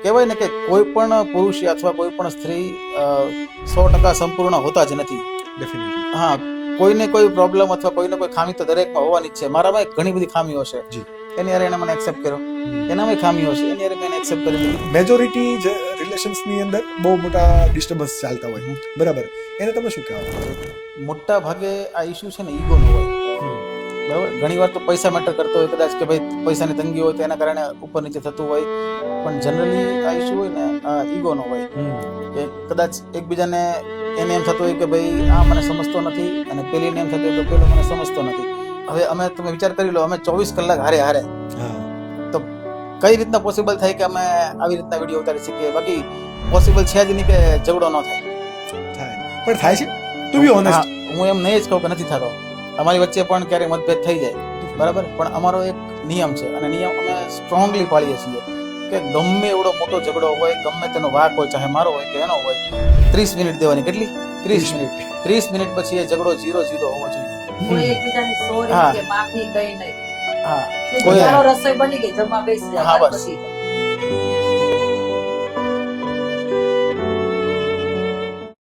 કહેવાય ને કે કોઈ પણ પુરુષ અથવા કોઈ પણ સ્ત્રી 100% સંપૂર્ણ હોતા જ નથી. ડેફિનેટલી. હા, કોઈને કોઈ પ્રોબ્લેમ અથવા કોઈને કોઈ ખામી તો દરેકમાં હોવાની જ છે. મારામાં ઘણી બધી ખામીઓ છે, જી. એની હારે એને મને એક્સેપ્ટ કર્યો. એનામાં ખામીઓ છે, એની હારે મેં એક્સેપ્ટ કરી લીધી. મેજોરિટી જે રિલેશન્સની અંદર બહુ મોટા ડિસ્ટર્બન્સ ચાલતા હોય, બરાબર, એને તમે શું કહેવા? મોટા ભાગે આ ઇસ્યુ છે ને ઈગોનો હોય. બરાબર, ઘણી વાર તો પૈસા મેટર કરતો હોય, કદાચ કે ભાઈ પૈસાની તંગી હોય તો એના કારણે ઉપર નીચે થતું હોય, પણ જનરલી આ ઇસ્યુ હોય ને આ ઈગોનો હોય. કે કદાચ એકબીજાને એને એમ થતું હોય કે ભાઈ આ મને સમજતો નથી, અને પેલીને એમ થતું હોય કે પેલો મને સમજતો નથી. હવે તમે વિચાર કરી લો, અમે 24 કલાક હારે તો કઈ રીતના પોસિબલ થાય કે અમે આવી રીતના વિડીયો ઉતારી શકીએ? બાકી પોસિબલ છે જ નહીં કે ઝઘડો ન થાય. પણ થાય છે, ટુ બી ઓનેસ્ટ. હું એમ નહીં જ કહું કે નથી થતો. અમારી વચ્ચે પણ ક્યારેક મતભેદ થઈ જાય, બરાબર, પણ અમારો એક નિયમ છે, અને નિયમ અમે સ્ટ્રોંગલી પાળીએ છીએ કે ગમે એવડો મોટો ઝઘડો હોય, ગમે તેનો વાક હોય, ચાહે મારો હોય કે એનો હોય, 30 મિનિટ દેવાની. કેટલી? 30 મિનિટ. 30 મિનિટ પછી એ ઝઘડો 0-0 હોવો જોઈએ. કોઈ એકબીજાની સોરી હા. કે માફી કઈ નહીં. હા, કોઈ રસોઈ બની ગઈ, જમવા બેસી હા, જાય, બસ. પછી